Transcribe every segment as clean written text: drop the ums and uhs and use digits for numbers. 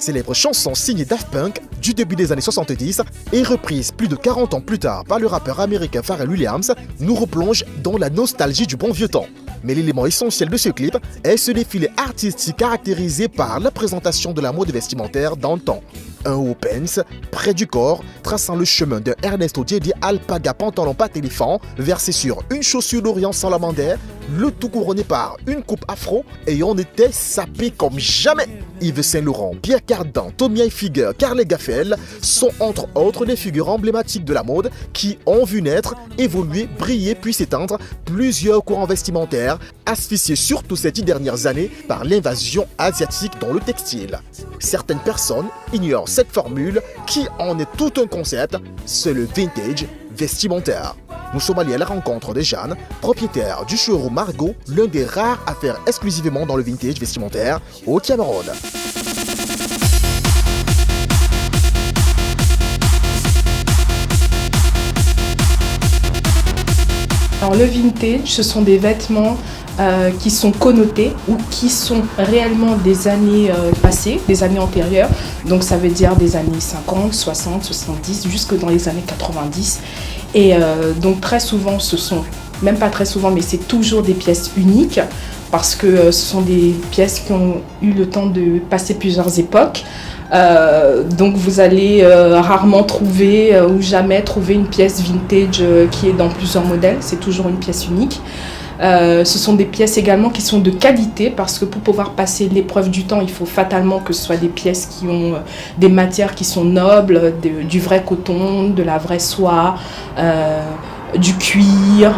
célèbre chanson signée Daft Punk du début des années 70 et reprise plus de 40 ans plus tard par le rappeur américain Pharrell Williams nous replonge dans la nostalgie du bon vieux temps. Mais l'élément essentiel de ce clip est ce défilé artistique caractérisé par la présentation de la mode vestimentaire d'antan. Un haut pants près du corps, traçant le chemin d'un Ernesto Jedi alpaga pantalon pâte éléphant versé sur une chaussure d'Orient salamander, le tout couronné par une coupe afro et on était sapé comme jamais. Yves Saint Laurent, Pierre Cardin, Tommy Hilfiger, Karl Lagerfeld sont entre autres des figures emblématiques de la mode qui ont vu naître, évoluer, briller puis s'éteindre plusieurs courants vestimentaires, asphyxiés surtout ces 10 dernières années par l'invasion asiatique dans le textile. Certaines personnes ignorent cette formule qui en est tout un concept, c'est le vintage vestimentaire. Nous sommes allés à la rencontre de Jeanne, propriétaire du showroom Margot, l'un des rares à faire exclusivement dans le vintage vestimentaire au Cameroun. Alors le vintage, ce sont des vêtements qui sont connotés ou qui sont réellement des années passées, des années antérieures. Donc ça veut dire des années 50, 60, 70, jusque dans les années 90. Et donc très souvent, ce sont, même pas très souvent, mais c'est toujours des pièces uniques parce que ce sont des pièces qui ont eu le temps de passer plusieurs époques. Donc vous allez rarement trouver ou jamais trouver une pièce vintage qui est dans plusieurs modèles, c'est toujours une pièce unique. Ce sont des pièces également qui sont de qualité parce que pour pouvoir passer l'épreuve du temps, il faut fatalement que ce soit des pièces qui ont des matières qui sont nobles, du vrai coton, de la vraie soie, du cuir.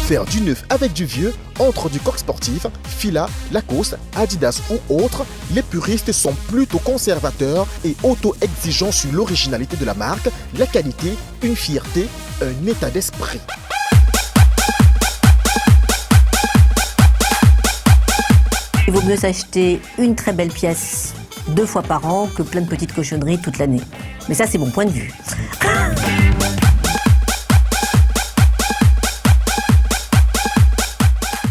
Faire du neuf avec du vieux, entre du coq sportif, Fila, Lacoste, Adidas ou autres, les puristes sont plutôt conservateurs et auto-exigeants sur l'originalité de la marque, la qualité, une fierté, un état d'esprit. Il vaut mieux s'acheter une très belle pièce 2 fois par an que plein de petites cochonneries toute l'année. Mais ça, c'est mon point de vue.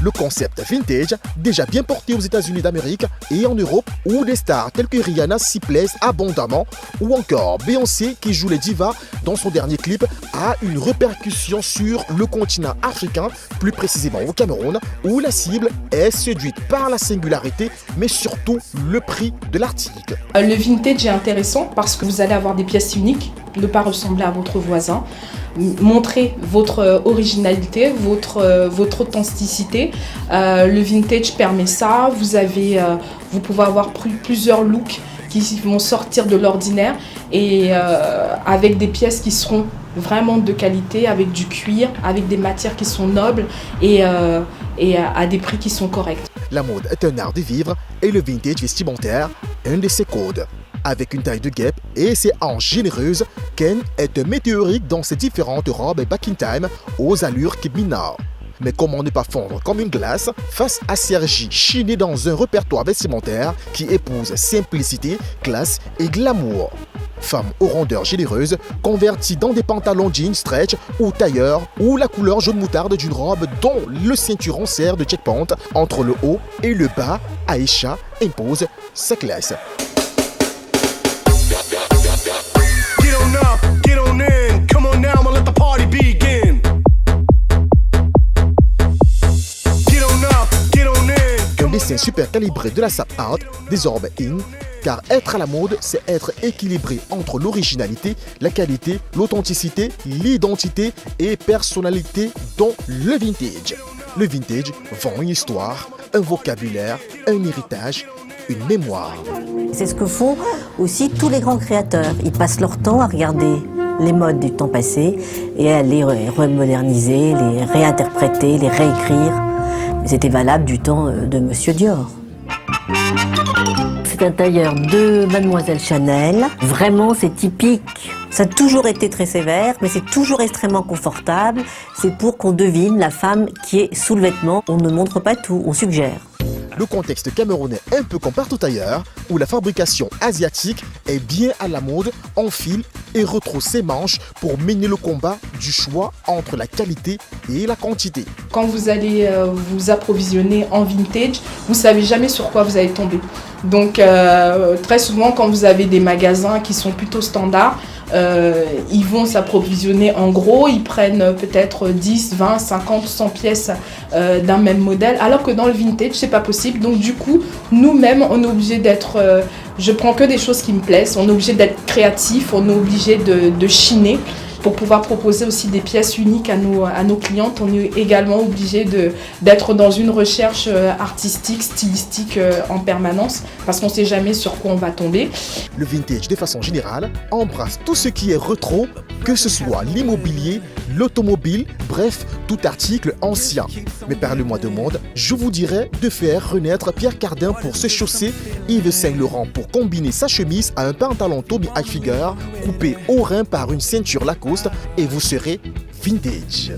Le concept vintage, déjà bien porté aux États-Unis d'Amérique et en Europe, où des stars telles que Rihanna s'y plaisent abondamment, ou encore Beyoncé qui joue les divas dans son dernier clip, a une répercussion sur le continent africain, plus précisément au Cameroun, où la cible est séduite par la singularité, mais surtout le prix de l'article. Le vintage est intéressant parce que vous allez avoir des pièces uniques, ne pas ressembler à votre voisin, montrer votre originalité, votre authenticité. Le vintage permet ça. Vous pouvez avoir plusieurs looks qui vont sortir de l'ordinaire et avec des pièces qui seront vraiment de qualité, avec du cuir, avec des matières qui sont nobles et à des prix qui sont corrects. La mode est un art de vivre et le vintage vestimentaire, un de ses codes. Avec une taille de guêpe et ses hanches généreuses, Ken est un météorique dans ses différentes robes back in time aux allures Kibina. Mais comment ne pas fondre comme une glace face à Sergi, chiné dans un répertoire vestimentaire qui épouse simplicité, classe et glamour. Femme aux rondeurs généreuses, convertie dans des pantalons jeans stretch ou tailleurs ou la couleur jaune moutarde d'une robe dont le ceinturon sert de checkpoint entre le haut et le bas, Aïcha impose sa classe. Un dessin super calibré de la sap art, désormais in, car être à la mode, c'est être équilibré entre l'originalité, la qualité, l'authenticité, l'identité et personnalité, dont le vintage. Le vintage vend une histoire, un vocabulaire, un héritage, une mémoire. C'est ce que font aussi tous les grands créateurs. Ils passent leur temps à regarder les modes du temps passé et à les remoderniser, les réinterpréter, les réécrire. C'était valable du temps de Monsieur Dior. C'est un tailleur de Mademoiselle Chanel. Vraiment, c'est typique. Ça a toujours été très sévère, mais c'est toujours extrêmement confortable. C'est pour qu'on devine la femme qui est sous le vêtement. On ne montre pas tout, on suggère. Le contexte camerounais, un peu comme partout ailleurs, où la fabrication asiatique est bien à la mode, enfile et retrousse ses manches pour mener le combat du choix entre la qualité et la quantité. Quand vous allez vous approvisionner en vintage, vous ne savez jamais sur quoi vous allez tomber. Donc très souvent quand vous avez des magasins qui sont plutôt standards, ils vont s'approvisionner en gros, ils prennent peut-être 10, 20, 50, 100 pièces d'un même modèle, alors que dans le vintage, c'est pas possible. Donc du coup, nous-mêmes, on est obligé d'être... je prends que des choses qui me plaisent, on est obligé d'être créatif, on est obligé de chiner. Pour pouvoir proposer aussi des pièces uniques à nos clientes, on est également obligé d'être dans une recherche artistique, stylistique en permanence, parce qu'on ne sait jamais sur quoi on va tomber. Le vintage, de façon générale, embrasse tout ce qui est rétro, que ce soit l'immobilier, l'automobile, bref, tout article ancien. Mais parlez-moi de mode, je vous dirais de faire renaître Pierre Cardin pour se chausser, Yves Saint-Laurent pour combiner sa chemise à un pantalon Tommy Hilfiger coupé au rein par une ceinture Lacoste, et vous serez vintage.